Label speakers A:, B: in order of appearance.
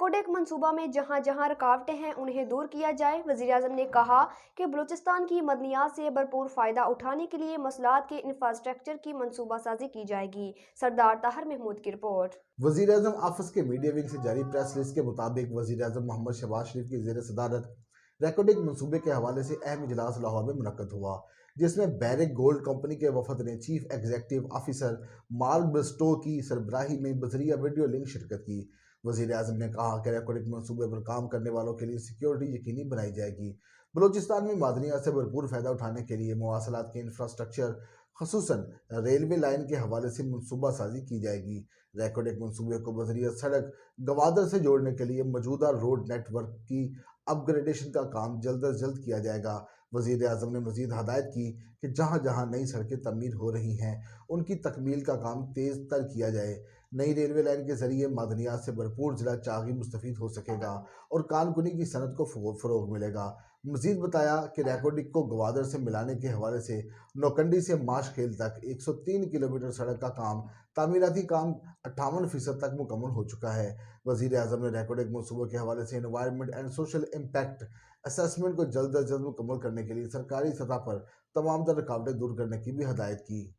A: ریکوڈیک منصوبہ میں جہاں جہاں رکاوٹیں ہیں انہیں دور کیا جائے۔ وزیراعظم نے کہا کہ بلوچستان کی معدنیات سے بھرپور فائدہ اٹھانے کے لیے مواصلات کے انفراسٹرکچر کی منصوبہ سازی کی جائے گی۔ سردار طاہر محمود کی رپورٹ۔
B: وزیراعظم آفس کے میڈیا ونگ سے جاری پریس ریلیز کے مطابق وزیراعظم محمد شہباز شریف کی زیر صدارت ریکوڈیک منصوبے کے حوالے سے اہم اجلاس لاہور میں منعقد ہوا، جس میں بیرک گولڈ کمپنی کے وفد نے chief executive officer mark Bristow کی سربراہی میں بذریعہ ویڈیو لنک شرکت کی۔ وزیر اعظم نے کہا کہ ریکوڈیک منصوبے پر کام کرنے والوں کے لیے سیکیورٹی یقینی بنائی جائے گی۔ بلوچستان میں معدنیات سے بھرپور فائدہ اٹھانے کے لیے مواصلات کے انفراسٹرکچر خصوصاً ریلوے لائن کے حوالے سے منصوبہ سازی کی جائے گی۔ ریکوڈیک منصوبے کو بذریعہ سڑک گوادر سے جوڑنے کے لیے موجودہ روڈ نیٹ ورک کی اپ گریڈیشن کا کام جلد از جلد کیا جائے گا۔ وزیر اعظم نے مزید ہدایت کی کہ جہاں جہاں نئی سڑکیں تعمیر ہو رہی ہیں ان کی تکمیل کا کام تیز تر کیا جائے۔ نئی ریلوے لائن کے ذریعے معدنیات سے بھرپور ضلع چاغی مستفید ہو سکے گا اور کان کنی کی صنعت کو فروغ ملے گا۔ مزید بتایا کہ ریکوڈیک کو گوادر سے ملانے کے حوالے سے نوکنڈی سے ماش کھیل تک 103 کلومیٹر سڑک کا کام تعمیراتی کام 58% تک مکمل ہو چکا ہے۔ وزیر اعظم نے ریکوڈیک منصوبوں کے حوالے سے environment and social impact assessment کو جلد از جلد مکمل کرنے کے لیے سرکاری سطح پر تمام تر رکاوٹیں دور کرنے کی بھی ہدایت کی۔